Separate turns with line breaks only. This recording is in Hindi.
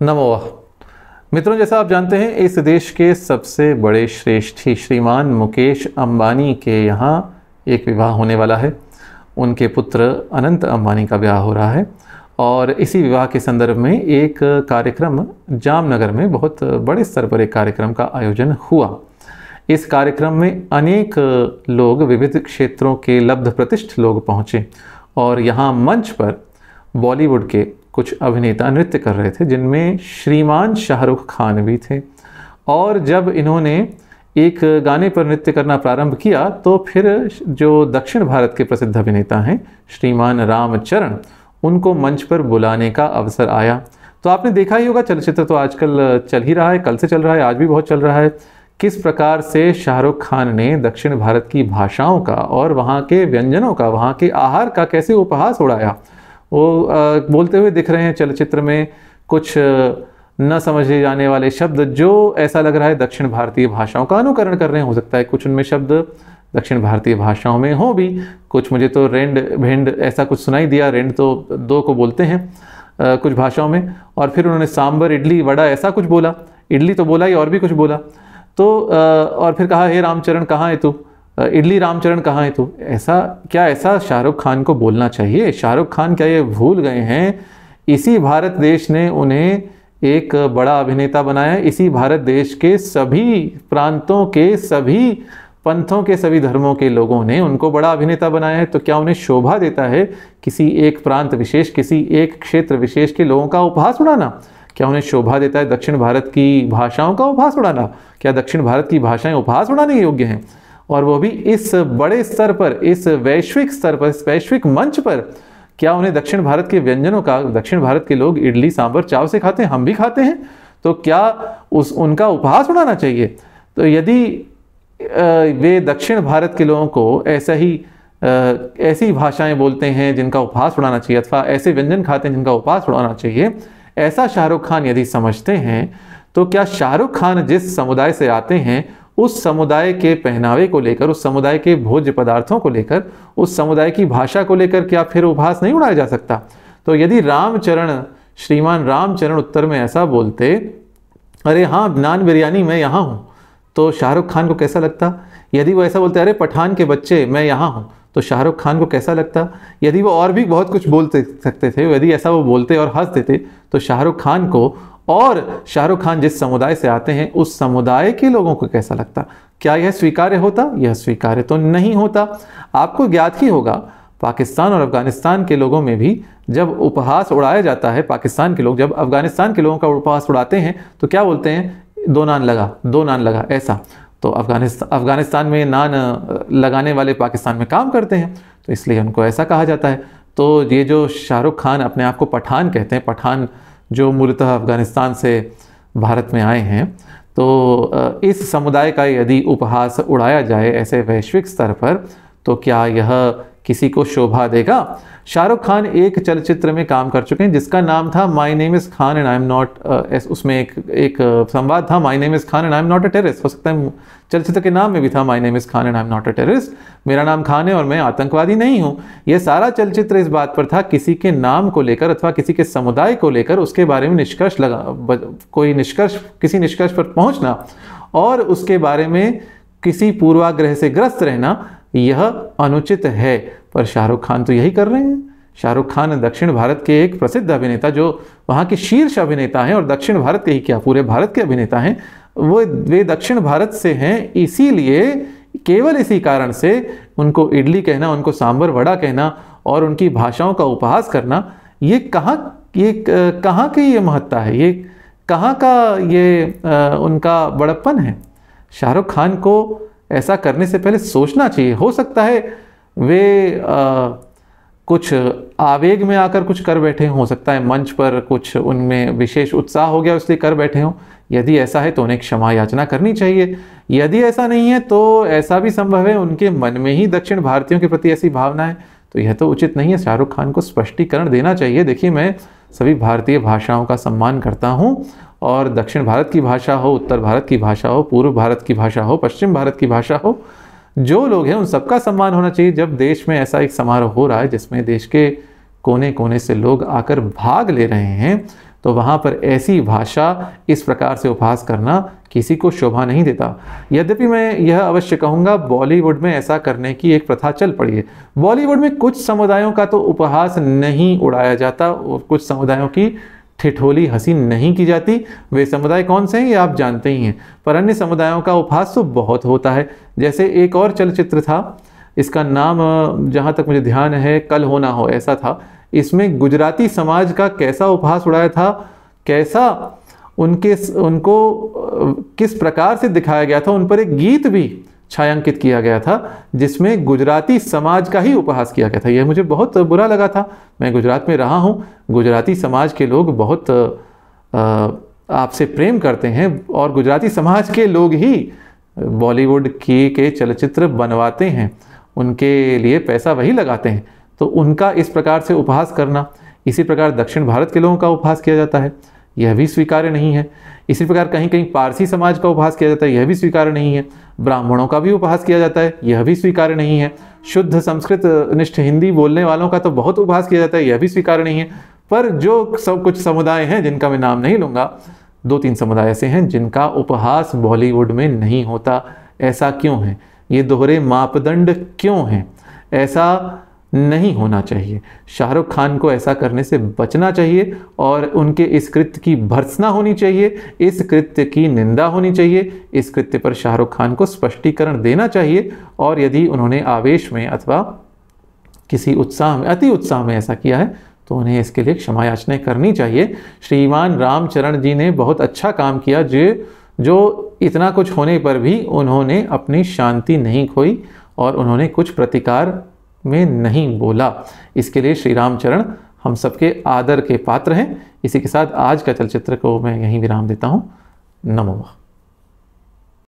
नमो वाह। मित्रों, जैसा आप जानते हैं, इस देश के सबसे बड़े श्रेष्ठी श्रीमान मुकेश अंबानी के यहाँ एक विवाह होने वाला है। उनके पुत्र अनंत अंबानी का विवाह हो रहा है और इसी विवाह के संदर्भ में एक कार्यक्रम जामनगर में बहुत बड़े स्तर पर एक कार्यक्रम का आयोजन हुआ। इस कार्यक्रम में अनेक लोग, विविध क्षेत्रों के लब्ध प्रतिष्ठ लोग पहुँचे और यहाँ मंच पर बॉलीवुड के कुछ अभिनेता नृत्य कर रहे थे, जिनमें श्रीमान शाहरुख खान भी थे। और जब इन्होंने एक गाने पर नृत्य करना प्रारंभ किया तो फिर जो दक्षिण भारत के प्रसिद्ध अभिनेता हैं श्रीमान रामचरण, उनको मंच पर बुलाने का अवसर आया। तो आपने देखा ही होगा, चलचित्र तो आजकल चल ही रहा है, कल से चल रहा है, आज भी बहुत चल रहा है, किस प्रकार से शाहरुख खान ने दक्षिण भारत की भाषाओं का और वहाँ के व्यंजनों का, वहाँ के आहार का कैसे उपहास उड़ाया। वो बोलते हुए दिख रहे हैं चलचित्र में कुछ न समझे जाने वाले शब्द, जो ऐसा लग रहा है दक्षिण भारतीय भाषाओं का अनुकरण कर रहे हैं। हो सकता है कुछ उनमें शब्द दक्षिण भारतीय भाषाओं में हो भी, कुछ मुझे तो रेंड भिंड ऐसा कुछ सुनाई दिया। रेंड तो दो को बोलते हैं कुछ भाषाओं में। और फिर उन्होंने सांबर, इडली, वड़ा ऐसा कुछ बोला। इडली तो बोला ही, और भी कुछ बोला। तो और फिर कहा, हे रामचरण कहाँ है तू, इडली रामचरण कहाँ है तू। ऐसा शाहरुख खान को बोलना चाहिए? शाहरुख खान क्या ये भूल गए हैं इसी भारत देश ने उन्हें एक बड़ा अभिनेता बनाया? इसी भारत देश के सभी प्रांतों के, सभी पंथों के, सभी धर्मों के लोगों ने उनको बड़ा अभिनेता बनाया है। तो क्या उन्हें शोभा देता है किसी एक प्रांत विशेष, किसी एक क्षेत्र विशेष के लोगों का उपहास उड़ाना? क्या उन्हें शोभा देता है दक्षिण भारत की भाषाओं का उपहास उड़ाना? क्या दक्षिण भारत की भाषाएं उपहास उड़ाने के योग्य हैं? और वो भी इस बड़े स्तर पर, इस वैश्विक स्तर पर, इस वैश्विक मंच पर। क्या उन्हें दक्षिण भारत के व्यंजनों का, दक्षिण भारत के लोग इडली सांभर चाव से खाते हैं, हम भी खाते हैं, तो क्या उनका उपहास उड़ाना चाहिए? तो यदि वे दक्षिण भारत के लोगों को ऐसी भाषाएं बोलते हैं जिनका उपहास उड़ाना चाहिए, अथवा ऐसे व्यंजन खाते हैं जिनका उपहास उड़ाना चाहिए, ऐसा शाहरुख खान यदि समझते हैं, तो क्या शाहरुख खान जिस समुदाय से आते हैं उस समुदाय के पहनावे को लेकर, उस समुदाय के भोज्य पदार्थों को लेकर, उस समुदाय की भाषा को लेकर क्या फिर उपहास नहीं उड़ाया जा सकता? तो यदि श्रीमान रामचरण उत्तर में ऐसा बोलते, अरे हाँ नान बिरयानी मैं यहाँ हूँ, तो शाहरुख खान को कैसा लगता? यदि वो ऐसा बोलते, अरे पठान के बच्चे मैं यहाँ हूँ, तो शाहरुख खान को कैसा लगता? यदि वो और भी बहुत कुछ बोलते सकते थे, यदि ऐसा वो बोलते और हंस देते, तो शाहरुख खान को और शाहरुख खान जिस समुदाय से आते हैं उस समुदाय के लोगों को कैसा लगता? क्या यह स्वीकार्य होता? यह स्वीकार्य तो नहीं होता। आपको ज्ञात ही होगा, पाकिस्तान और अफगानिस्तान के लोगों में भी जब उपहास उड़ाया जाता है, पाकिस्तान के लोग जब अफगानिस्तान के लोगों का उपहास उड़ाते हैं तो क्या बोलते हैं? दो नान लगा, ऐसा। तो अफगानिस्तान में नान लगाने वाले पाकिस्तान में काम करते हैं, तो इसलिए उनको ऐसा कहा जाता है। तो ये जो शाहरुख खान अपने आप को पठान कहते हैं, पठान जो मूलतः अफगानिस्तान से भारत में आए हैं, तो इस समुदाय का यदि उपहास उड़ाया जाए ऐसे वैश्विक स्तर पर, तो क्या यह किसी को शोभा देगा? शाहरुख खान एक चलचित्र में काम कर चुके हैं जिसका नाम था my name is Khan and I am not, उसमें एक संवाद था, my name is Khan and I am not a terrorist. हो सकता है चलचित्र के नाम में भी था, my name is Khan and I am not a terrorist, मेरा नाम खान है और मैं आतंकवादी नहीं हूँ। यह सारा चलचित्र इस बात पर था, किसी के नाम को लेकर अथवा किसी के समुदाय को लेकर उसके बारे में किसी निष्कर्ष पर पहुँचना और उसके बारे में किसी पूर्वाग्रह से ग्रस्त रहना, यह अनुचित है। पर शाहरुख खान तो यही कर रहे हैं। शाहरुख खान दक्षिण भारत के एक प्रसिद्ध अभिनेता, जो वहाँ के शीर्ष अभिनेता हैं, और दक्षिण भारत के ही क्या पूरे भारत के अभिनेता हैं, वे दक्षिण भारत से हैं। इसीलिए, केवल इसी कारण से उनको इडली कहना, उनको सांबर वड़ा कहना और उनकी भाषाओं का उपहास करना, ये कहाँ की ये महत्ता है? ये कहाँ का ये उनका बड़प्पन है? शाहरुख खान को ऐसा करने से पहले सोचना चाहिए। हो सकता है वे कुछ आवेग में आकर कुछ कर बैठे हो सकता है मंच पर कुछ उनमें विशेष उत्साह हो गया इसलिए कर बैठे हों। यदि ऐसा है तो उन्हें क्षमा याचना करनी चाहिए। यदि ऐसा नहीं है तो ऐसा भी संभव है उनके मन में ही दक्षिण भारतीयों के प्रति ऐसी भावना है, तो यह तो उचित नहीं है। शाहरुख खान को स्पष्टीकरण देना चाहिए। देखिए, मैं सभी भारतीय भाषाओं का सम्मान करता हूँ, और दक्षिण भारत की भाषा हो, उत्तर भारत की भाषा हो, पूर्व भारत की भाषा हो, पश्चिम भारत की भाषा हो, जो लोग हैं उन सबका सम्मान होना चाहिए। जब देश में ऐसा एक समारोह हो रहा है जिसमें देश के कोने कोने से लोग आकर भाग ले रहे हैं, तो वहाँ पर ऐसी भाषा, इस प्रकार से उपहास करना किसी को शोभा नहीं देता। यद्यपि मैं यह अवश्य कहूँगा, बॉलीवुड में ऐसा करने की एक प्रथा चल पड़ी है। बॉलीवुड में कुछ समुदायों का तो उपहास नहीं उड़ाया जाता और कुछ समुदायों की ठिठोली हंसी नहीं की जाती। वे समुदाय कौन से हैं ये आप जानते ही हैं, पर अन्य समुदायों का उपहास तो बहुत होता है। जैसे एक और चलचित्र था, इसका नाम जहाँ तक मुझे ध्यान है कल हो ना हो ऐसा था। इसमें गुजराती समाज का कैसा उपहास उड़ाया था, कैसा उनको किस प्रकार से दिखाया गया था। उन पर एक गीत भी छायांकित किया गया था जिसमें गुजराती समाज का ही उपहास किया गया था। यह मुझे बहुत बुरा लगा था। मैं गुजरात में रहा हूँ, गुजराती समाज के लोग बहुत आपसे प्रेम करते हैं और गुजराती समाज के लोग ही बॉलीवुड के चलचित्र बनवाते हैं, उनके लिए पैसा वही लगाते हैं। तो उनका इस प्रकार से उपहास करना, इसी प्रकार दक्षिण भारत के लोगों का उपहास किया जाता है, यह भी स्वीकार्य नहीं है। इसी प्रकार कहीं कहीं पारसी समाज का उपहास किया जाता है, यह भी स्वीकार्य नहीं है। ब्राह्मणों का भी उपहास किया जाता है, यह भी स्वीकार्य नहीं है। शुद्ध संस्कृत निष्ठ हिंदी बोलने वालों का तो बहुत उपहास किया जाता है, यह भी स्वीकार्य नहीं है। पर जो कुछ समुदाय हैं जिनका मैं नाम नहीं लूँगा, 2-3 समुदाय ऐसे हैं जिनका उपहास बॉलीवुड में नहीं होता। ऐसा क्यों है? ये दोहरे मापदंड क्यों हैं? ऐसा नहीं होना चाहिए। शाहरुख खान को ऐसा करने से बचना चाहिए और उनके इस कृत्य की भर्त्सना होनी चाहिए, इस कृत्य की निंदा होनी चाहिए। इस कृत्य पर शाहरुख खान को स्पष्टीकरण देना चाहिए और यदि उन्होंने आवेश में अथवा किसी उत्साह में, अति उत्साह में ऐसा किया है तो उन्हें इसके लिए क्षमा याचना करनी चाहिए। श्रीमान रामचरण जी ने बहुत अच्छा काम किया, जो इतना कुछ होने पर भी उन्होंने अपनी शांति नहीं खोई और उन्होंने कुछ प्रतिकार में नहीं बोला। इसके लिए श्री रामचरण हम सबके आदर के पात्र हैं। इसी के साथ आज का चलचित्र को मैं यहीं विराम देता हूँ। नमो नमः।